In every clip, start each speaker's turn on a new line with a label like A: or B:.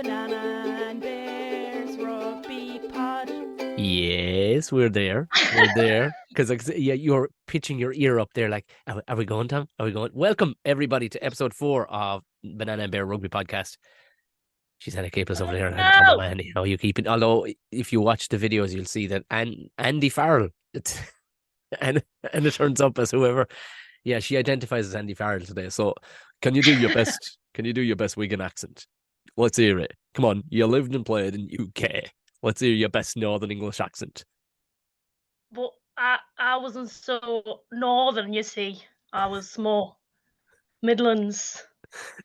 A: Banana and Bears Rugby Pod.
B: Yes, we're there. We're there. Because yeah, you're pitching your ear up there like, are we going, Tom? Are we going? Welcome, everybody, to episode 4 of Banana and Bear Rugby Podcast. She's had a capeless over there. And Tom and Andy, how you keeping? Although, if you watch the videos, you'll see that Andy Farrell, and it turns up as whoever. Yeah, she identifies as Andy Farrell today. So, can you do your best? Can you do your best Wigan accent? Let's hear it. Come on, you lived and played in UK. Let's hear your best Northern English accent.
C: But I wasn't so northern, you see. I was more Midlands.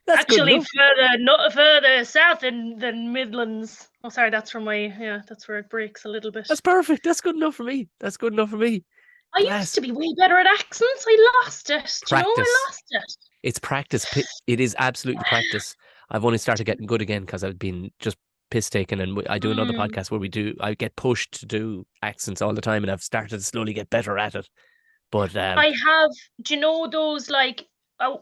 B: That's
C: actually
B: good
C: further south than Midlands. Oh, sorry, that's from that's where it breaks a little bit.
B: That's perfect. That's good enough for me. That's good enough for me.
C: I used to be way better at accents. I lost it. Do you know I lost it?
B: It's practice. It is absolutely practice. I've only started getting good again because I've been just piss taken, and I do another podcast where I get pushed to do accents all the time, and I've started to slowly get better at it. But
C: I have. Do you know those like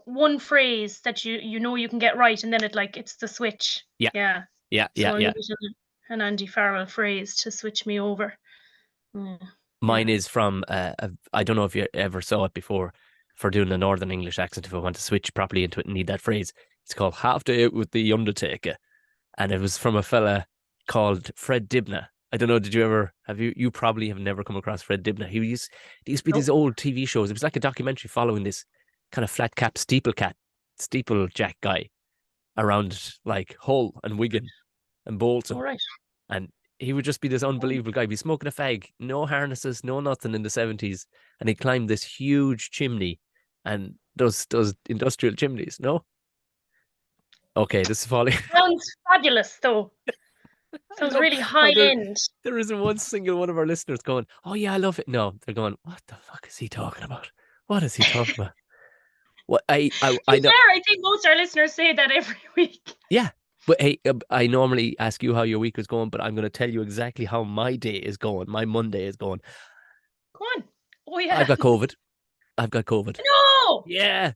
C: one phrase that you know you can get right, and then it's the switch.
B: Yeah.
C: An Andy Farrell phrase to switch me over.
B: Mine is from I don't know if you ever saw it before. For doing a Northern English accent, if I want to switch properly into it and need that phrase, it's called "Half Day Out with the Undertaker," and it was from a fella called Fred Dibnah. I don't know. Did you ever have you? You probably have never come across Fred Dibnah. He used to be these old TV shows. It was like a documentary following this kind of flat cap steeplejack guy around like Hull and Wigan and Bolton.
C: All right.
B: And he would just be this unbelievable guy. He'd be smoking a fag, no harnesses, no nothing in the 70s, and he climbed this huge chimney, and those industrial chimneys. No. Okay, this is falling.
C: Sounds fabulous, though. Sounds really high end.
B: There isn't one single one of our listeners going, "Oh yeah, I love it." No, they're going, "What the fuck is he talking about? What is he talking about?" What I know.
C: I think most of our listeners say that every week.
B: Yeah, but hey, I normally ask you how your week is going, but I'm going to tell you exactly how my day is going. My Monday is going.
C: Go on. Oh yeah.
B: I've got COVID.
C: No.
B: Yeah.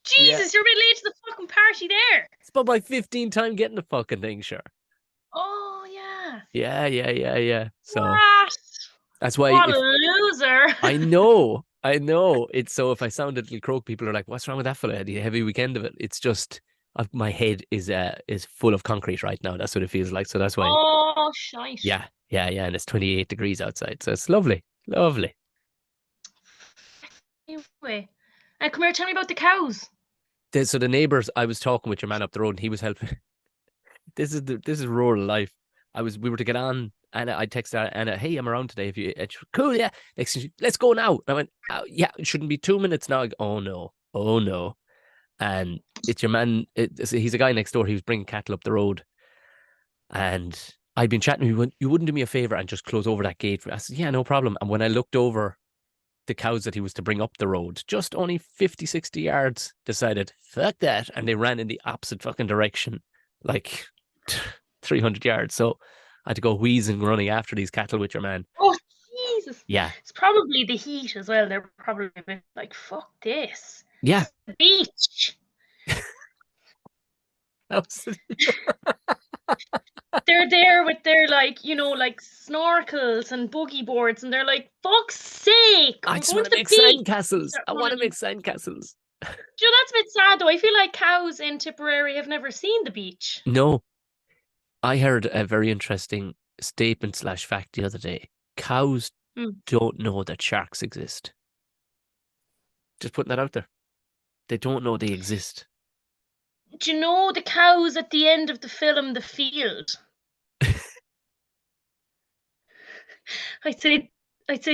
C: Jesus, you're a bit late to the fucking party there.
B: It's about my 15th time getting the fucking thing, sure.
C: Oh, yeah.
B: Yeah. So
C: what?
B: That's why.
C: What a loser.
B: I know. It's so if I sound a little croak, people are like, "What's wrong with that fella? Had a heavy weekend of it?" It's just my head is full of concrete right now. That's what it feels like. So that's why.
C: Oh, shite.
B: Yeah. And it's 28 degrees outside, so it's lovely. Anyway,
C: come here. Tell me about the cows.
B: So the neighbours, I was talking with your man up the road, and he was helping. This is rural life. We were to get on, and I texted Anna, "Hey, I'm around today. If you cool, yeah. Next, let's go now." And I went, "Oh, yeah, it shouldn't be 2 minutes now." I go, oh no, and it's your man. He's a guy next door. He was bringing cattle up the road, and I'd been chatting. He went, "You wouldn't do me a favor and just close over that gate?" I said, "Yeah, no problem." And when I looked over the cows that he was to bring up the road, just only 50, 60 yards, decided, fuck that. And they ran in the opposite fucking direction, like 300 yards. So I had to go wheezing, running after these cattle with your man.
C: Oh, Jesus.
B: Yeah.
C: It's probably the heat as well. They're probably a bit like, fuck this.
B: Yeah.
C: The beach. They're there with their snorkels and boogie boards, and they're like, fuck's sake,
B: I just want to make sandcastles. I want to make sandcastles.
C: That's a bit sad though. I feel like cows in Tipperary have never seen the beach.
B: No. I heard a very interesting statement / fact the other day. Cows don't know that sharks exist. Just putting that out there. They don't know they exist.
C: Do you know the cows at the end of the film The Field? I'd say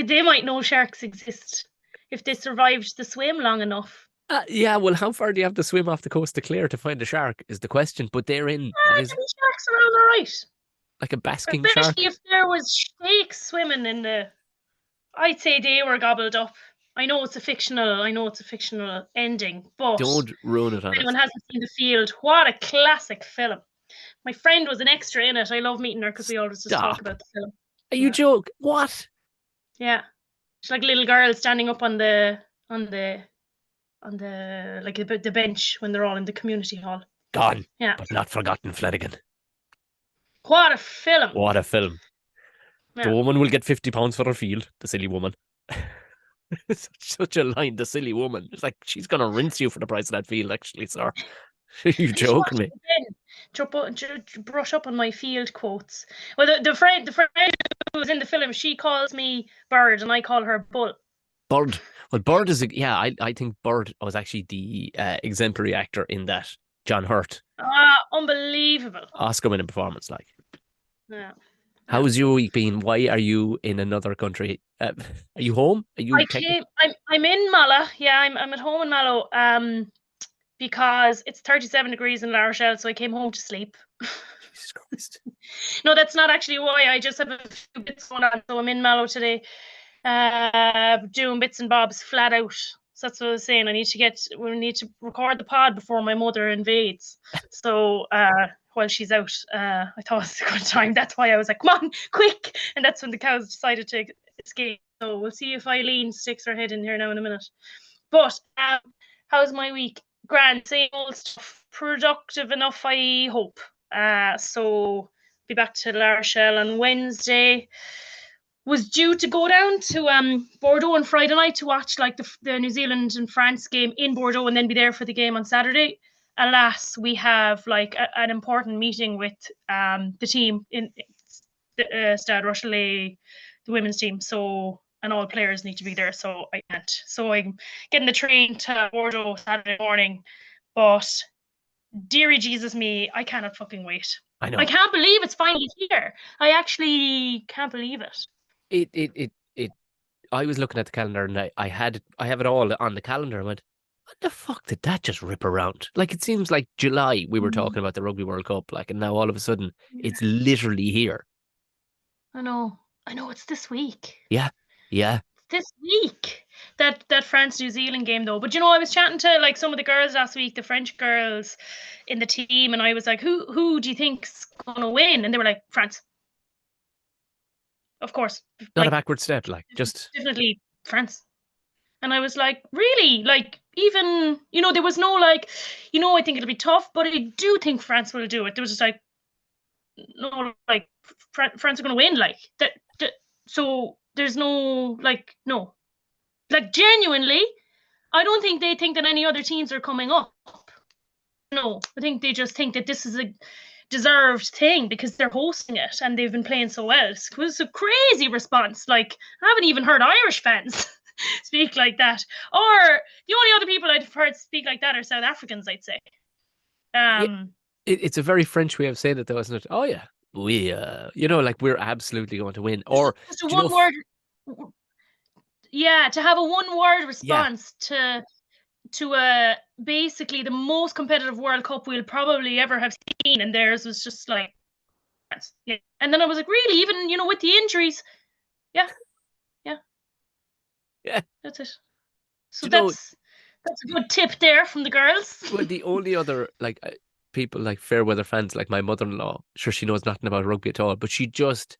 C: they might know sharks exist if they survived the swim long enough.
B: Yeah, well, how far do you have to swim off the coast of Clare to find a shark is the question. But they're in.
C: Sharks around all right.
B: Like a basking
C: especially
B: shark.
C: If there was snakes swimming in I'd say they were gobbled up. I know it's a fictional ending, but
B: don't ruin it on
C: anyone hasn't seen The Field. What a classic film. My friend was an extra in it. I love meeting her because we always just talk about the film.
B: Are you joking? What?
C: Yeah. She's like a little girl standing up on the bench when they're all in the community hall.
B: Gone,
C: Yeah.
B: but not forgotten, Flanagan.
C: What a film.
B: What a film. The
C: Yeah.
B: woman will get £50 for her field, the silly woman. Such a line, the silly woman. It's like, she's going to rinse you for the price of that field, actually, sir. You
C: I need to
B: joking
C: watch
B: me?
C: it again. Brush up on my field quotes. Well, the friend who was in the film, she calls me Bird and I call her Bull.
B: Bird. Well, Bird is, I think Bird was actually the exemplary actor in that. John Hurt.
C: Unbelievable.
B: Oscar-winning performance, like.
C: Yeah.
B: How's your week been? Why are you in another country? Are you home? Are you
C: I'm in Malla. Yeah, I'm at home in Mallow. Because it's 37 degrees in La Rochelle, so I came home to sleep.
B: Jesus Christ.
C: No, that's not actually why. I just have a few bits going on, so I'm in Mallow today, doing bits and bobs flat out. So that's what I was saying. We need to record the pod before my mother invades. So while she's out, I thought it was a good time. That's why I was like, come on, quick. And that's when the cows decided to escape. So we'll see if Eileen sticks her head in here now in a minute. But how's my week? Grand, same old stuff. Productive enough, I hope. So be back to La Rochelle on Wednesday. Was due to go down to Bordeaux on Friday night to watch like the New Zealand and France game in Bordeaux and then be there for the game on Saturday. Alas, we have like an important meeting with the team in Stade Rochelet, the women's team. So and all players need to be there, so I can't. So I'm getting the train to Bordeaux Saturday morning, but dearie Jesus me, I cannot fucking wait.
B: I know.
C: I can't believe it's finally here. I actually can't believe it.
B: I was looking at the calendar and I have it all on the calendar and went, what the fuck did that just rip around? Like, it seems like July we were talking about the Rugby World Cup, like, and now all of a sudden it's literally here.
C: I know it's this week.
B: Yeah.
C: This week, that France New Zealand game though. But I was chatting to like some of the girls last week, the French girls in the team, and I was like, who do you think's gonna win? And they were like, France. Of course.
B: Not a backward step, like, just
C: definitely France. And I was like, really? Like, even, there was no like, I think it'll be tough, but I do think France will do it. There was just like, no, like, France are going to win, like, that. So there's no, like, no. Like, genuinely, I don't think they think that any other teams are coming up. No, I think they just think that this is a deserved thing because they're hosting it and they've been playing so well. It was a crazy response. Like, I haven't even heard Irish fans speak like that. Or the only other people I've heard speak like that are South Africans, I'd say.
B: It's a very French way of saying it, though, isn't it? Oh yeah, we like, we're absolutely going to win. Or
C: just a one word. Yeah, to have a one word response to basically the most competitive World Cup we'll probably ever have seen, and theirs was just like, yeah. And then I was like, really, even with the injuries, yeah, that's it. So that's a good tip there from the girls.
B: Well, the only other like people, like fair weather fans, like my mother-in-law, sure, she knows nothing about rugby at all, but she just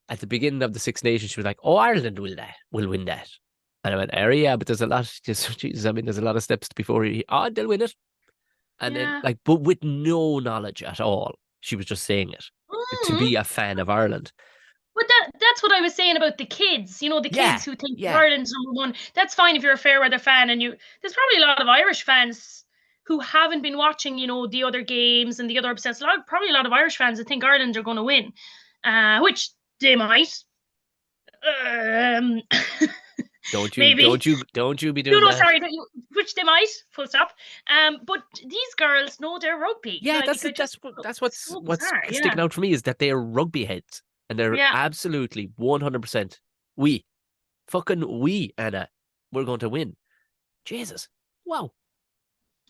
B: at the beginning of the Six Nations, she was like, "Oh, Ireland will win that." And I went, yeah, but there's a lot. Jesus, I mean, there's a lot of steps before they'll win it. And then, like, but with no knowledge at all, she was just saying it to be a fan of Ireland.
C: But that's what I was saying about the kids. The kids who think Ireland's number one. That's fine if you're a fair weather fan, and there's probably a lot of Irish fans who haven't been watching, the other games and the other upsets. Probably a lot of Irish fans that think Ireland are going to win, which they might.
B: Don't you
C: maybe.
B: Don't you be doing that.
C: Sorry, which they might, full stop. But these girls know their rugby.
B: Yeah,
C: like,
B: that's what's sticking out for me, is that they're rugby heads and they're absolutely 100% we, Anna, we're going to win. Jesus, wow,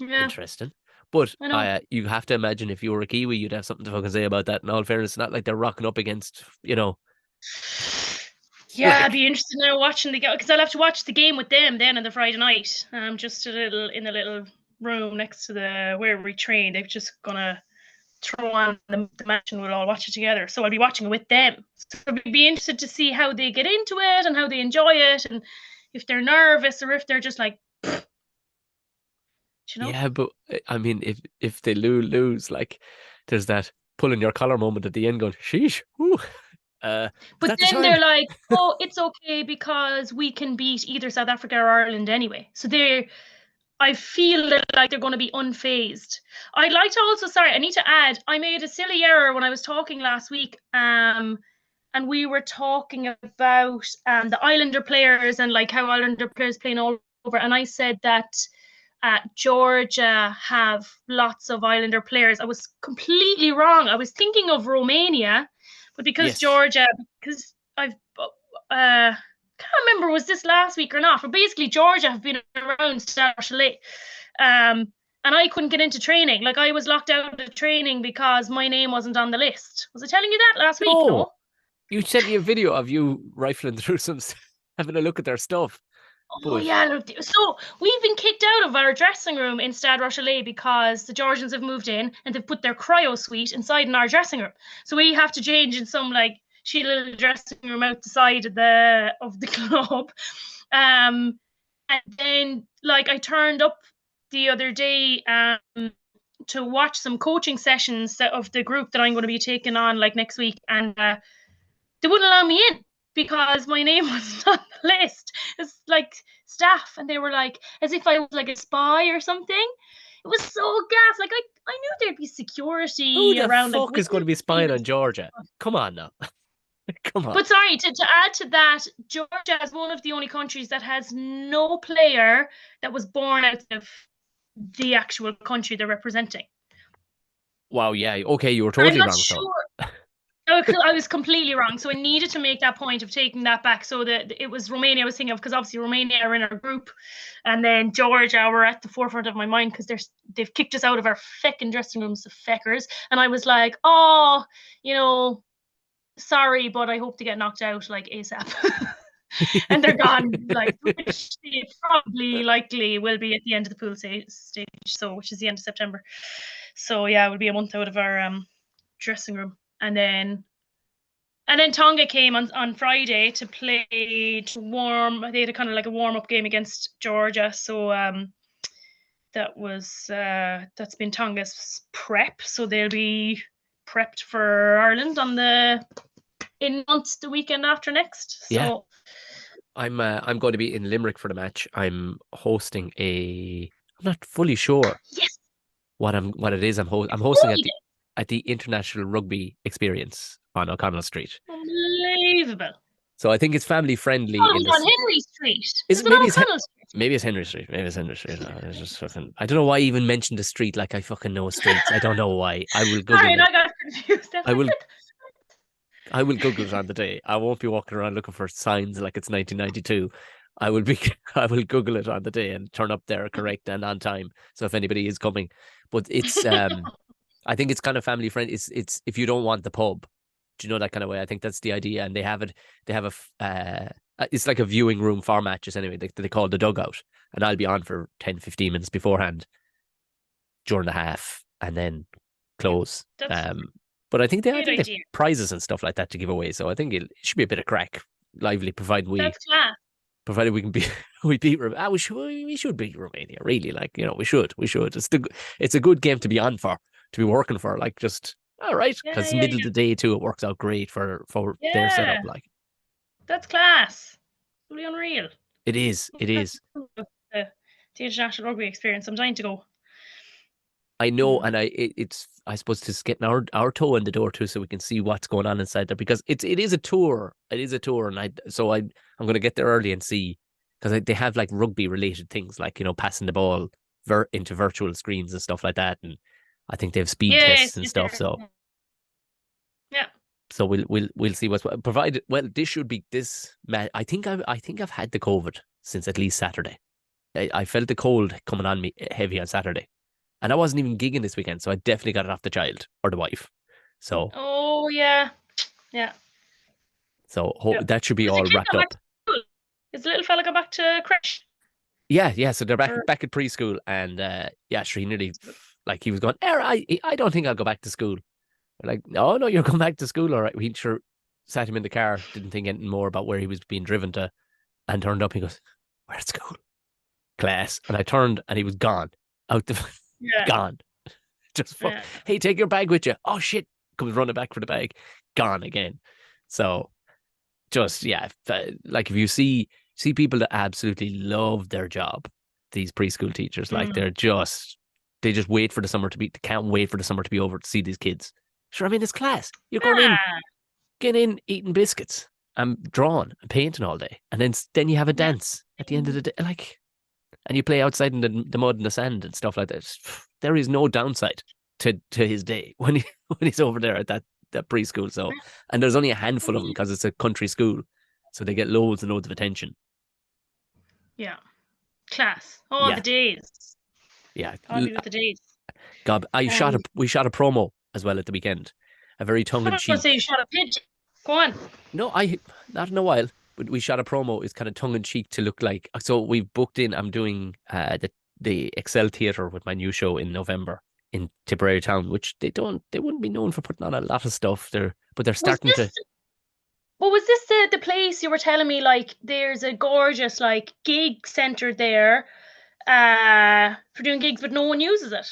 B: interesting. But you have to imagine if you were a Kiwi, you'd have something to fucking say about that. In all fairness, it's not like they're rocking up against,
C: Yeah, I'd be interested in watching the game because I'll have to watch the game with them then on the Friday night. Just in a little room next to where we train. They're just gonna throw on the match and we'll all watch it together. So I'll be watching it with them. So I'd be interested to see how they get into it and how they enjoy it, and if they're nervous or if they're just like, You know.
B: Yeah, but I mean, if they lose, like, there's that pulling your collar moment at the end, going, sheesh, whoo. Is
C: But
B: that the
C: then
B: time?
C: they're like, "Oh, it's okay because we can beat either South Africa or Ireland anyway." So I feel like they're going to be unfazed. I'd like to also, sorry, I need to add, I made a silly error when I was talking last week. And we were talking about the Islander players and like how Islander players playing all over. And I said that Georgia have lots of Islander players. I was completely wrong. I was thinking of Romania, but because
B: Yes.
C: Georgia, because I've can't remember was this last week or not. But basically, Georgia have been around Stade Chalet. And I couldn't get into training. Like I was locked out of training because my name wasn't on the list. Was I telling you that last week?
B: No,
C: No.
B: you sent me a video of you rifling through having a look at their stuff.
C: Oh
B: But
C: yeah, look, so we've been kicked out of our dressing room in Stade Rochelet because the Georgians have moved in and they've put their cryo suite inside in our dressing room. So we have to change in some like shitty little dressing room out the side of the club. And then like I turned up the other day to watch some coaching sessions of the group that I'm going to be taking on like next week, and they wouldn't allow me in because my name wasn't on the list. It's like staff, and they were like, as if I was like a spy or something. It was so gas. Like I knew there'd be
B: who
C: security
B: the
C: around, like
B: fuck is going to be spying on
C: witnesses.
B: Georgia? Come on now. Come on.
C: But sorry, to add to that, Georgia is one of the only countries that has no player that was born out of the actual country they're representing.
B: Wow, yeah. Okay, you were
C: I'm
B: totally
C: not
B: wrong, so.
C: sure. I was completely wrong. So I needed to make that point of taking that back. So that it was Romania I was thinking of, because obviously Romania are in our group, and then Georgia were at the forefront of my mind because they've kicked us out of our feckin' dressing rooms, the feckers. And I was like, oh, sorry, but I hope to get knocked out like ASAP. And they're gone, like, which they probably likely will be at the end of the pool stage, so which is the end of September. So yeah, it will be a month out of our dressing room. And then Tonga came on Friday to play to warm. They had a kind of like a warm up game against Georgia. So that's been Tonga's prep. So they'll be prepped for Ireland the weekend after next. So
B: Yeah. I'm going to be in Limerick for the match. I'm hosting I'm not fully sure
C: yes,
B: what it is. I'm hosting at the International Rugby Experience on O'Connell Street.
C: unbelievable.
B: So I think it's family friendly
C: Oh, it
B: in
C: was
B: this.
C: on Henry Street.
B: Is
C: Was
B: it
C: it
B: maybe
C: on O'Connell Street?
B: maybe it's Henry Street. Maybe it's Henry Street. It's just fucking. I don't know why I even mentioned the street like I fucking know streets. I don't know why. I will Google
C: Sorry,
B: it.
C: I got confused.
B: I will Google it on the day. I won't be walking around looking for signs like it's 1992. I will be. I will Google it on the day and turn up there correct and on time. So if anybody is coming, but it's I think it's kind of family friendly. It's if you don't want the pub, do you know that kind of way? I think that's the idea, and they have it. They have it's like a viewing room for matches anyway. They call it the dugout, and I'll be on for 10, 15 minutes beforehand during the half, and then close.
C: That's
B: But I think they
C: good
B: have
C: idea.
B: prizes and stuff like that to give away. So I think it should be a bit of crack, lively, provided
C: That's class.
B: we can be we beat we should beat Romania, really. Like, we should it's a good game to be on for, to be working for, like, just all right, because
C: Yeah.
B: middle of the day too, it works out great for their setup. Like,
C: That's class. Really unreal.
B: it is
C: The international rugby experience. I'm dying to go.
B: I know, and it's I suppose just getting our toe in the door too, so we can see what's going on inside there, because it is a tour. It is a tour, and I'm going to get there early and see, because they have like rugby related things, like, passing the ball into virtual screens and stuff like that, and I think they have speed tests and stuff. So
C: yeah.
B: So we'll see what's provided. Well, this should be this match. I think I've had the COVID since at least Saturday. I felt the cold coming on me heavy on Saturday. And I wasn't even gigging this weekend, so I definitely got it off the child or the wife. So.
C: Oh yeah.
B: So that should be all wrapped up.
C: Is the little fella go back to creche?
B: Yeah. So they're back at preschool, and she nearly, like, he was going, I don't think I'll go back to school. We're like, no, you're going back to school, all right. We sure sat him in the car, didn't think anything more about where he was being driven to, and turned up. He goes, "We're at school." Class. And I turned, and he was gone. out the
C: Yeah.
B: gone. Just
C: Yeah.
B: hey, take your bag with you. Oh shit, comes running back for the bag, gone again. So just like if you see people that absolutely love their job, these preschool teachers, like
C: Mm.
B: they just wait for the summer to be, they can't wait for the summer to be over to see these kids. Sure, I mean it's class. You're going in,
C: Ah,
B: getting in, eating biscuits, and drawing and painting all day, and then you have a
C: yeah.
B: dance at the end of the day, like, and you play outside in the mud and the sand and stuff like that. There is no downside to his day when when he's over there at that preschool. So, and there's only a handful of them because it's a country school, so they get loads and loads of attention.
C: Yeah. Class. Oh,
B: Yeah,
C: the days.
B: yeah.
C: I'll be with the days.
B: God, we shot a promo as well at the weekend, a very tongue
C: I
B: in
C: was going to say you
B: cheek.
C: shot a pigeon. Go on.
B: No, I not in a while, but we shot a promo. It's kind of tongue in cheek to look like. So we've booked in. I'm doing the Excel Theatre with my new show in November in Tipperary Town, which they wouldn't be known for putting on a lot of stuff. But they're
C: Was
B: starting
C: this?
B: to.
C: Well, was this the place you were telling me? Like, there's a gorgeous like gig center there, for doing gigs, but no one uses it.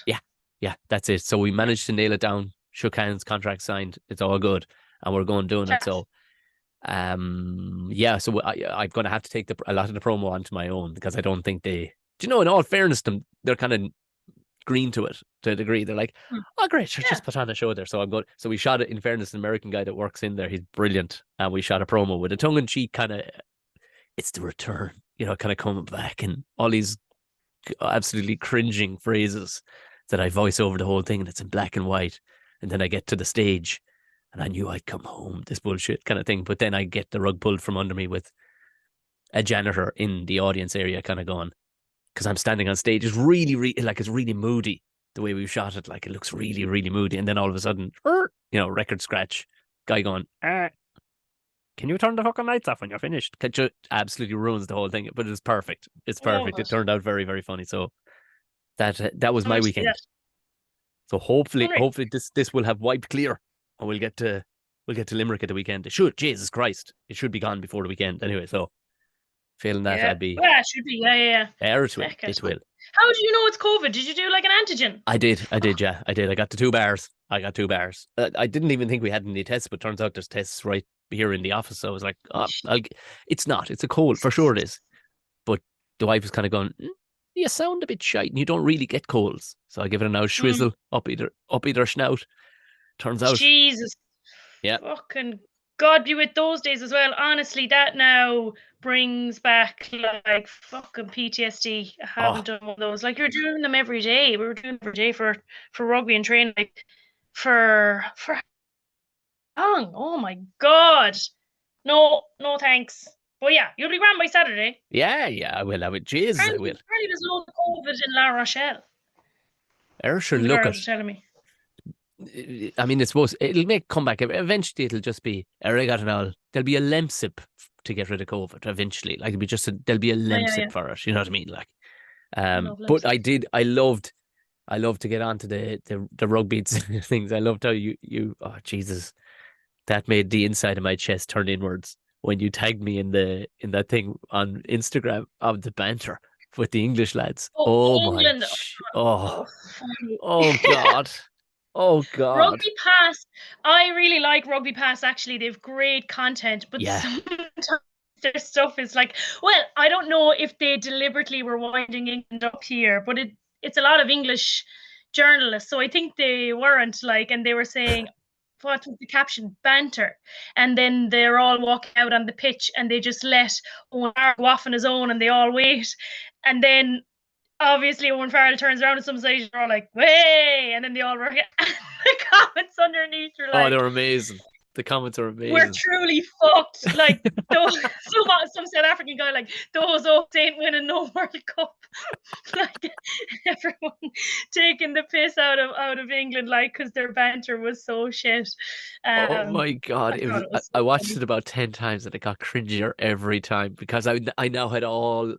B: Yeah, that's it. So we managed to nail it down. Shook hands, contract signed. It's all good, and we're going doing it.
C: Class.
B: So so I'm going to have to take a lot of the promo onto my own because I don't think in all fairness to them, they're kind of green to it to a degree. They're like, oh great, sure,
C: Yeah.
B: just put on a show there. So so we shot it, in fairness, an American guy that works in there, he's brilliant, and we shot a promo with a tongue-in-cheek kind of, it's the return, kind of coming back, and all these absolutely cringing phrases that I voice over the whole thing, and it's in black and white, and then I get to the stage and I knew I'd come home, this bullshit kind of thing. But then I get the rug pulled from under me with a janitor in the audience area kind of going, because I'm standing on stage. It's really, really, like, it's really moody the way we've shot it. Like, it looks really, really moody. And then all of a sudden, record scratch, guy going, can you turn the fucking lights off when you're finished? It just absolutely ruins the whole thing. But it's perfect. It's perfect. It turned out very, very funny. So that was my weekend. So hopefully this will have wiped clear, and we'll get to Limerick at the weekend. It should, Jesus Christ, it should be gone before the weekend anyway. So failing that, I'd be.
C: Yeah, it should be. Yeah.
B: It will.
C: How do you know it's COVID? Did you do like an antigen?
B: I did. Yeah, I did. I got the 2 bars. I didn't even think we had any tests, but turns out there's tests right here in the office. So I was like, it's not. It's a cold for sure. It is. But the wife was kind of going, you sound a bit shite and you don't really get colds. So I give it a now schwizzle up either snout. Turns out.
C: Jesus.
B: Yeah.
C: Fucking God be with those days as well. Honestly, that now brings back like fucking PTSD. I haven't done one of those. Like, you're doing them every day. We were doing them every day for rugby and training, like for long. Oh my God. No thanks. But yeah, you'll be grand by Saturday.
B: Yeah, I will. Jesus, I will.
C: Apparently there's loads of COVID in La Rochelle.
B: Sure, look at.
C: Telling me.
B: I mean, it's supposed it'll make comeback. Eventually, it'll just be there'll be a lemsip to get rid of COVID. Eventually, like there'll be a lemsip for it. You know what I mean? Like, but I loved to get onto the rugby things. I loved how you oh Jesus, that made the inside of my chest turn inwards when you tagged me in that thing on Instagram of the banter with the English lads. Oh
C: England.
B: God. Oh God.
C: Rugby Pass. I really like Rugby Pass. Actually, they have great content, but sometimes their stuff is like, well, I don't know if they deliberately were winding England up here, but it's a lot of English journalists, so I think they weren't like, and they were saying, what was the caption? Banter. And then they're all walking out on the pitch and they just let Owen Farrell go off on his own and they all wait. And then obviously Owen Farrell turns around and some stage are all like, way, and then they all work the comments underneath are like,
B: oh, they're amazing. The comments are amazing.
C: We're truly fucked. Like, some South African guy like, those Oaks ain't winning no World Cup. Like, everyone taking the piss out of England, like, because their banter was so shit.
B: Oh my God. I watched it about 10 times and it got cringier every time because I now had all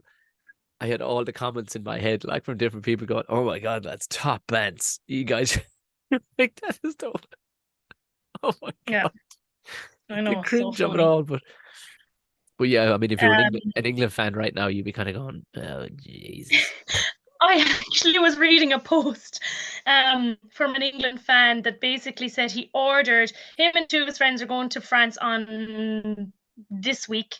B: the comments in my head, like from different people going, oh my God, that's top bands. You guys make that as though. Oh my God.
C: Yeah. I know.
B: The cringe of it all, but yeah, I mean, if you're an England fan right now, you'd be kind of going, oh Jesus.
C: I actually was reading a post from an England fan that basically said him and two of his friends are going to France on this week,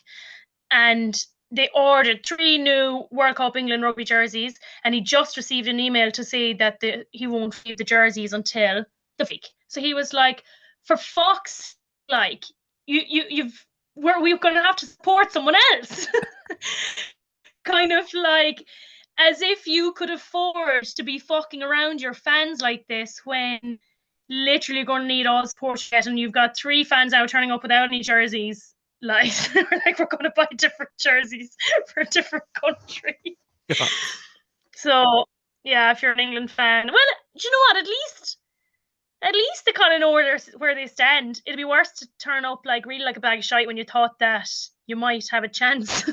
C: and they ordered 3 new World Cup England rugby jerseys, and he just received an email to say that he won't receive the jerseys until the week. So he was like, for fuck's like we're going to have to support someone else. Kind of like as if you could afford to be fucking around your fans like this when literally you're going to need all the support yet, and you've got 3 fans out turning up without any jerseys. Like we're going to buy different jerseys for a different country.
B: Yeah.
C: So yeah, if you're an England fan, well, do you know what? At least they kind of know where they stand. It'd be worse to turn up like really like a bag of shite when you thought that you might have a chance.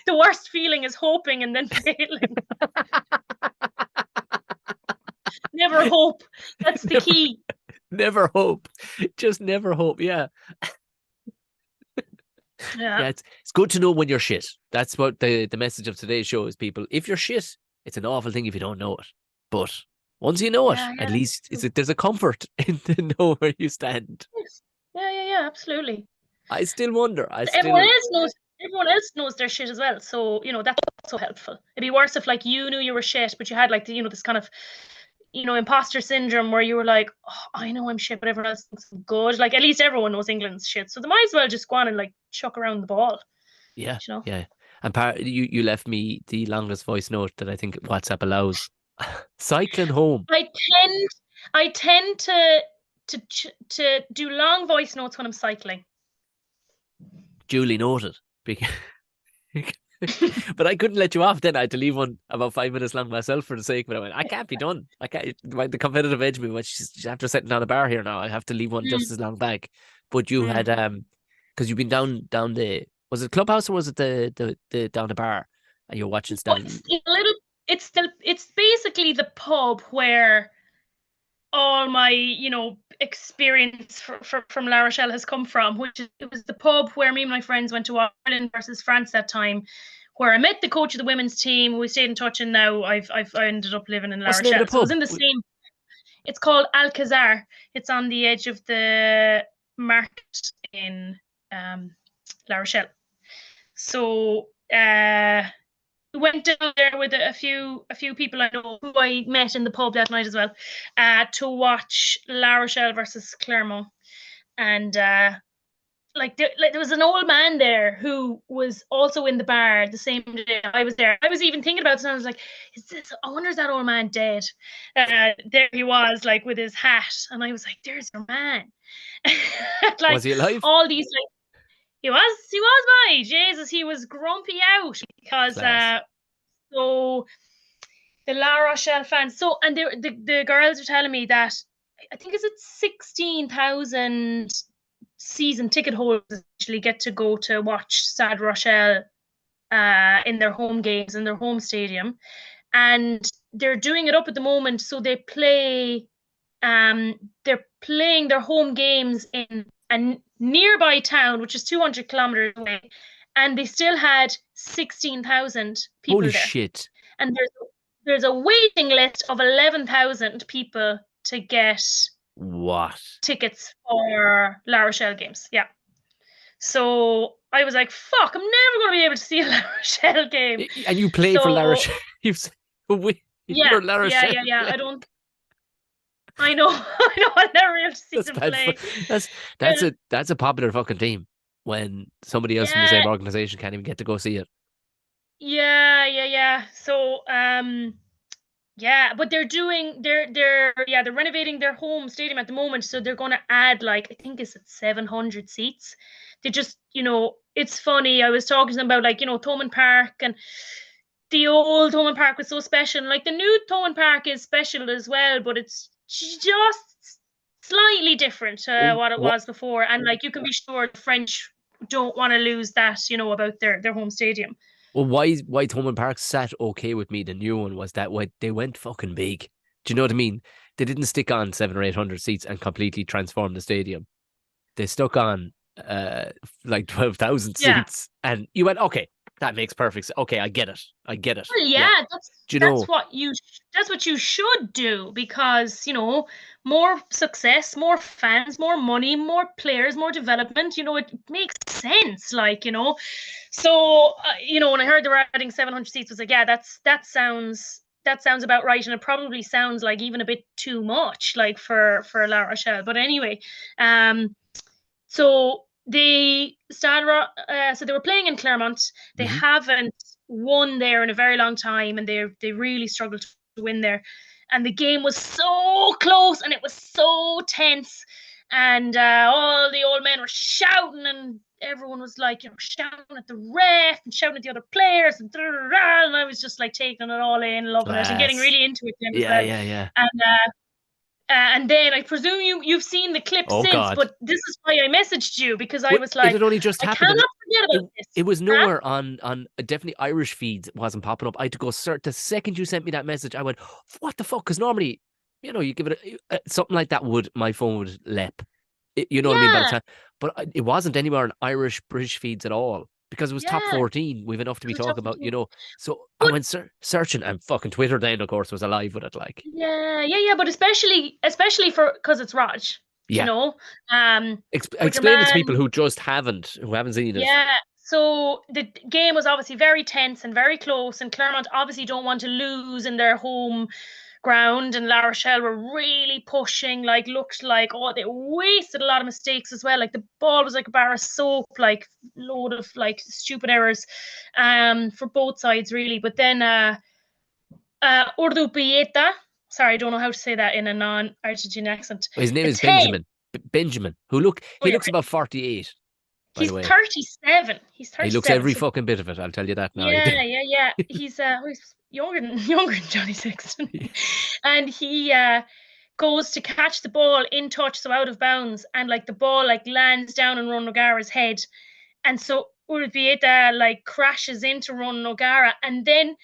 C: The worst feeling is hoping and then failing. Never hope. That's the key.
B: Never hope. Just never hope. Yeah.
C: Yeah.
B: It's good to know when you're shit. That's what the message of today's show is, people. If you're shit, it's an awful thing if you don't know it. But once you know it, at least there's a comfort in to know where you stand.
C: Yeah, absolutely.
B: I still wonder.
C: Everyone else knows their shit as well. So, that's also helpful. It'd be worse if like you knew you were shit, but you had like this kind of imposter syndrome where you were like, oh, I know I'm shit, but everyone else thinks I'm good. Like at least everyone knows England's shit. So they might as well just go on and like chuck around the ball.
B: Yeah.
C: You know?
B: Yeah. And you left me the longest voice note that I think WhatsApp allows. Cycling home.
C: I tend to do long voice notes when I'm cycling.
B: Duly noted. But I couldn't let you off then. I had to leave one about 5 minutes long myself for the sake, but I went, I can't be done. I can't. The competitive edge me, after sitting down a bar here now, I have to leave one just as long back. But you had because you've been down the, was it clubhouse or was it the down the bar, and you're watching Stanley?
C: It's basically the pub where all my experience from La Rochelle has come from, it was the pub where me and my friends went to Ireland versus France that time, where I met the coach of the women's team. We stayed in touch, and now I ended up living in La Rochelle. So it was in the same. It's called Alcazar. It's on the edge of the market in La Rochelle. So we went down there with a few people I know who I met in the pub that night as well, to watch La Rochelle versus Clermont. And there was an old man there who was also in the bar the same day I was there. I was even thinking about it, and I was like, I wonder, is that old man dead? There he was, like with his hat, and I was like, there's your man. Like,
B: was he alive?
C: All these like. He was by Jesus. He was grumpy out because so the La Rochelle fans. So and the girls are telling me that I think it's 16,000 season ticket holders actually get to go to watch Stade Rochelle in their home games in their home stadium, and they're doing it up at the moment. So they play. They're playing their home games in a nearby town, which is 200 kilometers away, and they still had 16,000 people
B: Holy
C: there.
B: Shit!
C: And there's a waiting list of 11,000 people to get tickets for La Rochelle games. Yeah. So I was like, "Fuck! I'm never going to be able to see a La Rochelle game."
B: And you play for La Rochelle. You're La Rochelle.
C: Yeah. I know. I never be able to see them play.
B: That's a popular fucking team when somebody else from the same organization can't even get to go see it.
C: Yeah. So but they're renovating their home stadium at the moment, so they're going to add like, I think it's at 700 seats. They just, it's funny. I was talking to them about like, Thomond Park, and the old Thomond Park was so special. And, like, the new Thomond Park is special as well, but it's just slightly different to what it was before. And like, you can be sure the French don't want to lose that, about their home stadium.
B: Well, why Thomond Park sat okay with me, the new one, was that they went fucking big. Do you know what I mean? They didn't stick on 700 or 800 seats and completely transform the stadium. They stuck on like 12,000 seats, and you went, okay, That makes perfect sense. Okay, I get it. I get it.
C: Well,
B: Yeah.
C: yeah,
B: Do you
C: that's
B: know?
C: what you should do, because more success, more fans, more money, more players, more development. It makes sense. So when I heard they were adding 700 seats, I was like, yeah, that sounds about right, and it probably sounds like even a bit too much, like for La Rochelle. But anyway, um, so so they were playing in Clermont. They
B: Mhm.
C: haven't won there in a very long time, and they really struggled to win there. And the game was so close, and it was so tense, and all the old men were shouting, and everyone was like, shouting at the ref and shouting at the other players, and I was just like taking it all in, loving it, and getting
B: Class.
C: really into it then as
B: Yeah,
C: well.
B: yeah, yeah.
C: And then I presume you've seen the clip
B: Oh
C: since,
B: God.
C: but this is why I messaged you, because I
B: Well,
C: was
B: it
C: like,
B: had only just
C: I
B: happened, and
C: cannot forget
B: it
C: about
B: it
C: this.
B: was
C: Huh?
B: nowhere on definitely Irish feeds. It wasn't popping up. I had to go search the second you sent me that message. I went, "What the fuck?" Because normally, you give it something like that would my phone would lep. You know what I mean? By the
C: Yeah,
B: time, but it wasn't anywhere on Irish British feeds at all because it was top
C: yeah.
B: 14. We've enough to be
C: Because it's
B: talking
C: tough
B: about,
C: to.
B: So I
C: But
B: went searching, and fucking Twitter then, of course, was alive with it. Like,
C: yeah, yeah, yeah. But especially for because it's Raj, you
B: yeah,
C: know. Um, but your
B: explain it to
C: man,
B: people who haven't seen it.
C: yeah. So the game was obviously very tense and very close, and Clermont obviously don't want to lose in their home ground, and La Rochelle were really pushing, like looked like, oh, they wasted a lot of mistakes as well. Like the ball was like a bar of soap, like load of like stupid errors for both sides really. But then Urdu Pieta, sorry, I don't know how to say that in a non-Argentine accent.
B: His name
C: A
B: is
C: 10.
B: Benjamin. Benjamin,
C: Oh,
B: he
C: you're
B: looks
C: right.
B: about 48, by the
C: He's
B: way.
C: 37. He's
B: He looks
C: 37.
B: every
C: So
B: fucking bit of it. I'll tell you that now.
C: yeah, yeah, yeah. He's younger than younger than Johnny Sexton. And he goes to catch the ball in touch, so out of bounds, and like the ball like lands down on Ron O'Gara's head, and so Urbieta like crashes into Ron O'Gara, and then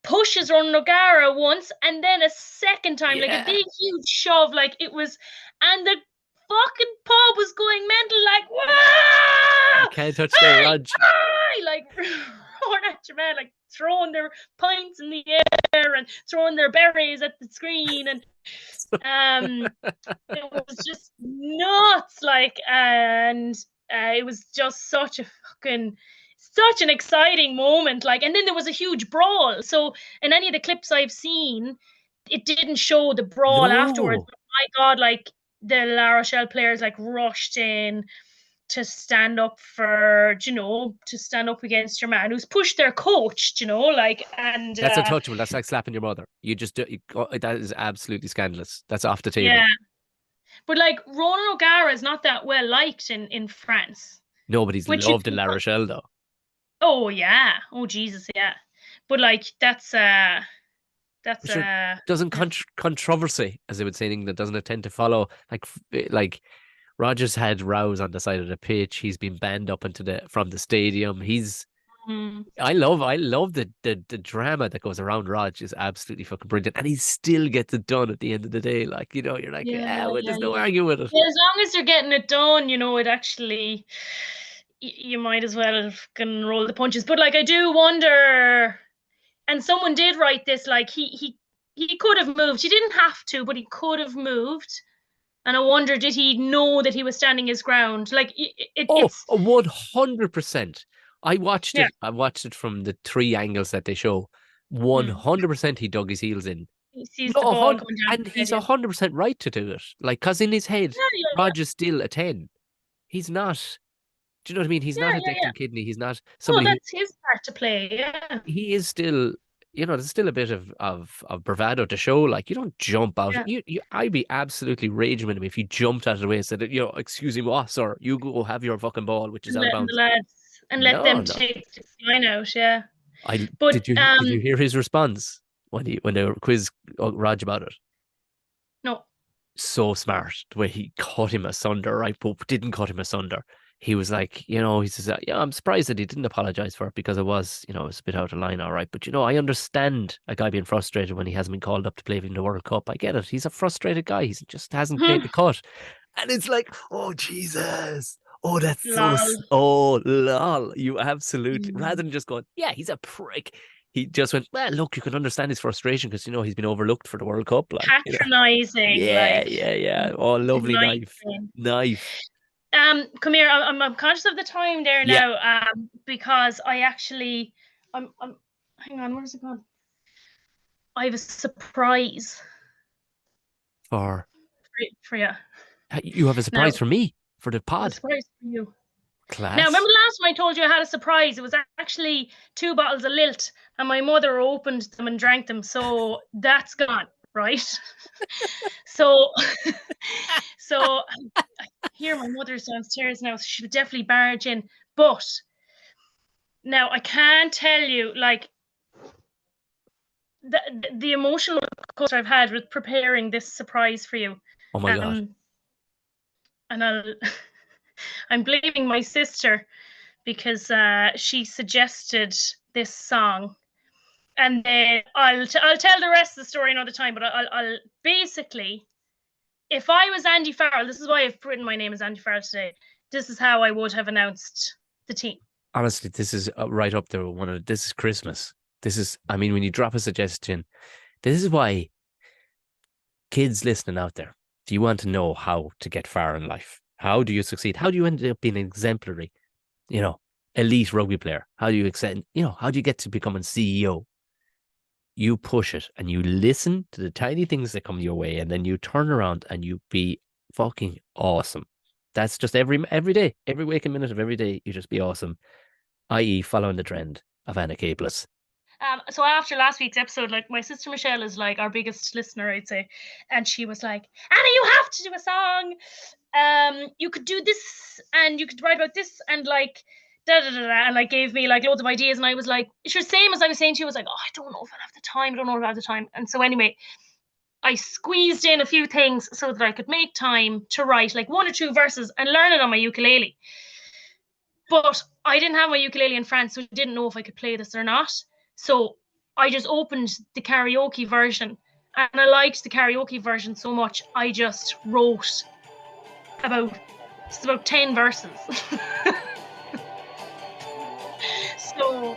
C: pushes Ron O'Gara once, and then a second time, like a
B: Yeah.
C: big huge shove, like it was, and the fucking pub was going mental, like
B: You
C: wow,
B: can't touch the
C: hey,
B: Raj.
C: hey, like roaring at your man, like throwing their pints in the air and throwing their berries at the screen, and um, it was just nuts, like, and it was just such an exciting moment, like, and then there was a huge brawl. So in any of the clips I've seen, it didn't show the brawl afterwards.
B: No.
C: But my God, like the La Rochelle players like rushed in to stand up to stand up against your man who's pushed their coach, like, and
B: That's untouchable. That's like slapping your mother. You just do, that is absolutely scandalous. That's off the table.
C: yeah. But like Ronan O'Gara is not that well liked in France,
B: Nobody's
C: which you
B: loved in
C: can.
B: La Rochelle though.
C: Oh yeah. Oh Jesus, yeah. But like that's
B: Sure, doesn't
C: mm,
B: controversy, as they would say in England, doesn't it tend to follow like Rogers had rows on the side of the pitch. He's been banned up into from the stadium.
C: mm,
B: I love the drama that goes around Rog is absolutely fucking brilliant, and he still gets it done at the end of the day. Like you're like,
C: yeah,
B: well,
C: yeah,
B: there's no
C: yeah.
B: arguing with it.
C: Yeah, as long as you're getting it done, it actually you might as well can roll the punches. But like I do wonder, and someone did write this, like he could have moved. He didn't have to, but he could have moved. And I wonder, did he know that he was standing his ground? Like
B: Oh,
C: it's
B: 100%. I watched
C: yeah.
B: it. I watched it from the three angles that they show.
C: Mm.
B: 100% he dug his heels in.
C: He sees the
B: No,
C: ball coming down
B: and
C: his head.
B: he's
C: Yeah,
B: 100% right to do it. Like, cause in his head,
C: yeah, yeah,
B: Rog is still a 10. He's not. Do you know what I mean? He's
C: yeah,
B: not a
C: yeah, yeah.
B: Declan Kidney. He's not
C: Oh,
B: somebody who
C: that's his part to play. Yeah,
B: he is still. There's still a bit of bravado to show. Like, you don't jump out.
C: yeah.
B: I'd be absolutely raging with him if you jumped out of the way and said, excuse me, what, sir? You go have your fucking ball, which is
C: And
B: out of
C: letting the
B: bounds.
C: lads and let
B: No,
C: them
B: no.
C: take the line out. Yeah,
B: I
C: but
B: did you hear his response when they quiz Raj about it?
C: no.
B: So smart the way he cut him asunder, right? But didn't cut him asunder. He was like, he says, yeah, I'm surprised that he didn't apologize for it because it was a bit out of line, all right. But I understand a guy being frustrated when he hasn't been called up to play in the World Cup. I get it. He's a frustrated guy. He just hasn't made the cut. And it's like, oh Jesus. Oh, that's
C: Lol.
B: oh, lol. You absolutely,
C: Mm.
B: rather than just going, yeah, he's a prick. He just went, well, look, you can understand his frustration because, he's been overlooked for the World Cup. Like,
C: Patronizing,
B: yeah,
C: like,
B: yeah, yeah. Oh, lovely
C: nice
B: knife.
C: thing.
B: Knife.
C: Come here. I'm conscious of the time there
B: Yeah.
C: now. Because I actually, I'm. Hang on, where's it gone? I have a surprise
B: For
C: for you.
B: you have a
C: Now,
B: surprise for me for the
C: a
B: pod.
C: surprise for you. Now,
B: Class.
C: remember the last time I told you I had a surprise? It was actually 2 bottles of Lilt, and my mother opened them and drank them. So that's gone, right? So, so I hear my mother's downstairs now. So she'll definitely barge in. But now I can't tell you, like, the emotional coaster I've had with preparing this surprise for you.
B: Oh my God.
C: And I'm blaming my sister because she suggested this song, and then I'll tell the rest of the story another time. But I'll basically, if I was Andy Farrell, this is why I've written my name as Andy Farrell today. This is how I would have announced the team.
B: Honestly, this is right up there. This is Christmas. This is, I mean, when you drop a suggestion, this is why kids listening out there, do you want to know how to get far in life? How do you succeed? How do you end up being an exemplary, elite rugby player? How do you how do you get to becoming CEO? You push it and you listen to the tiny things that come your way, and then you turn around and you be fucking awesome. That's just every day, every waking minute of every day, you just be awesome, i.e. following the trend of Anna Capeless.
C: So after last week's episode, like, my sister Michelle is like our biggest listener, I'd say, and she was like, Anna, you have to do a song. You could do this, and you could write about this, and like da da da da, and like gave me like loads of ideas, and I was like, sure, same as I was saying to you, I was like, oh, I don't know if I'll have the time. I don't know if I'll have the time. And so anyway, I squeezed in a few things so that I could make time to write like 1 or 2 verses and learn it on my ukulele. But I didn't have my ukulele in France, so I didn't know if I could play this or not. So I just opened the karaoke version, and I liked the karaoke version so much, I just wrote about 10 verses. So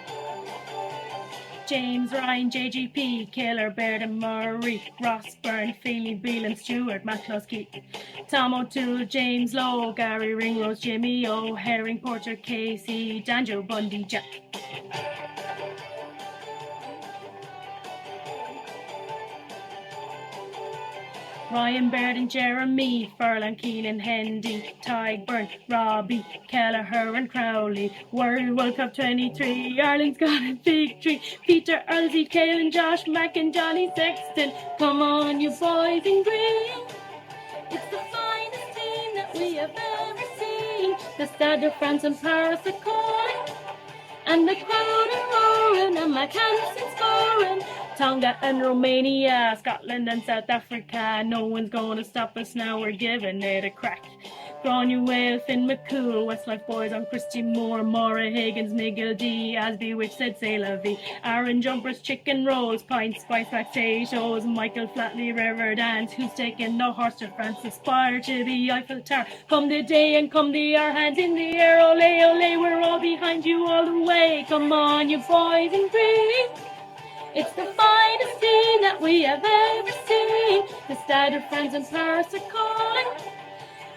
C: James, Ryan, JGP, Keller, Baird and Murray, Ross, Byrne, Feely, Beelan, Stewart, McCluskey, Tom O'Toole, James Lowe, Gary Ringrose, Jimmy O, Herring, Porter, Casey, Danjo, Bundy, Jack. Ryan, Baird and Jeremy, Furlan, Keelan, Hendy, Tig, Byrne, Robbie, Kelleher and Crowley, World Cup 23, Ireland's got a victory, Peter, Elsie, Caelan, Josh, Mack and Johnny Sexton, come on you boys in green, it's the finest team that we have ever seen, the Stade de France and Paris are calling, and the crowd are roaring, and McCannson's scoring. Tonga and Romania, Scotland and South Africa, no one's gonna stop us now, we're giving it a crack. Granuaile, Finn McCool, Westlife Boys on Christy Moore, Maura Higgins, Miguel D, Asby Witch said c'est la vie, Aaron Jumpers, Chicken Rolls, Pints, Spice Potatoes, Michael Flatley, River Dance, who's taking the horse to France, aspire to the Eiffel Tower, come the day and come the hour, hands in the air, ole ole, we're all behind you all the way, come on you boys in green. It's the finest team that we have ever seen. The Stade de France and Paris are calling,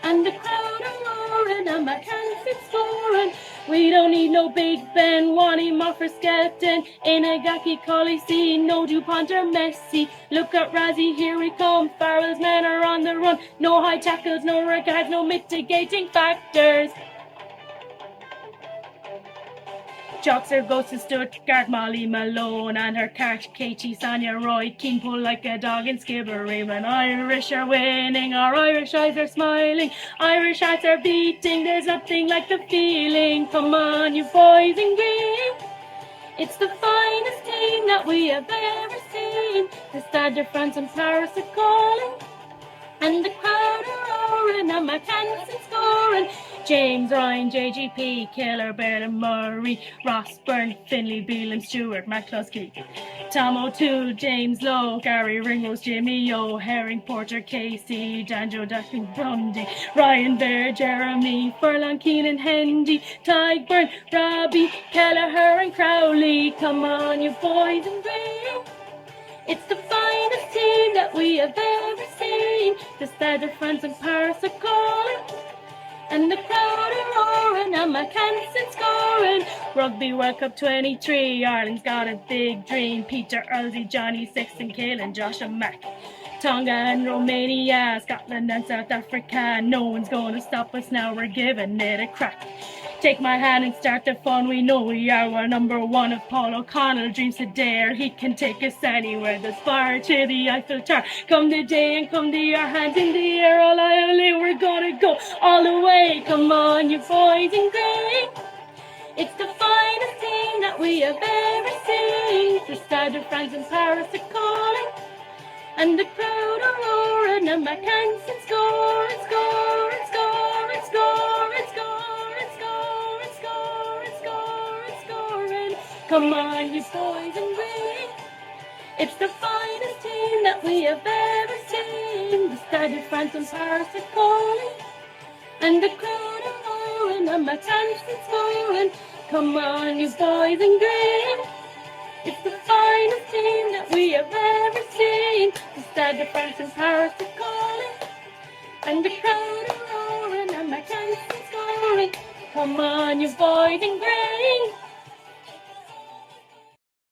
C: and the crowd are roaring, and McCannson's scoring. We don't need no Big Ben, Wani, Moffer, Skelton, Inagaki, Colisi, no DuPont or Messi. Look at Razzie, here we come. Farrell's men are on the run. No high tackles, no regards, no mitigating factors. Joxer goes to Stuttgart, Molly Malone and her cart, Katie, Sonia, Roy, Keane pull like a dog in Skibbereen. When Irish are winning, our Irish eyes are smiling, Irish hearts are beating, there's nothing like the feeling. Come on, you boys in green. It's the finest team that we have ever seen. The Stade de France and Paris are calling, and the crowd are roaring, and McCannson's scoring. James, Ryan, JGP, Keller, Baird and Murray, Ross, Byrne, Finley, Beelan, Stewart, McCluskey,
A: Tom O'Toole, James Lowe, Gary Ringrose, Jimmy O, Herring, Porter, Casey, Danjo, Duffy, Bundy, Ryan Bear, Jeremy, Furlong, Keenan, Hendy, Tyburn, Robbie, Kelleher and Crowley. Come on, you boys in green. It's the finest team that we have ever seen. The Stade de France and Paris are calling, and the crowd are roaring, and McCanson scoring. Rugby World Cup 23, Ireland's got a big dream. Peter Earlsey, Johnny Sexton, Caelan, Josh and Mack. Tonga and Romania, Scotland and South Africa. No one's gonna stop us now, we're giving it a crack. Take my hand and start the fun, we know we are. We're number one. If Paul O'Connell dreams to dare, he can take us anywhere. The spire to the Eiffel Tower. Come the day and come to your hands in the air. All I we're gonna go all the way. Come on, you boys in green. It's the finest team that we have ever seen. The Stade de France and Paris are calling, and the crowd are roaring, and McCanson score and score and score and score and score and score and score and score and scoring. Come on, you boys in green. It's the finest team that we have ever seen. The Stade de France and Paris are calling, and the crowd are roaring, and McCanson scoring. Come on, you boys in green. It's the finest team that we have ever seen. The Stade de France and Paris are calling, and the crowd are roaring, and McCanson scoring. Come on, you boys in green.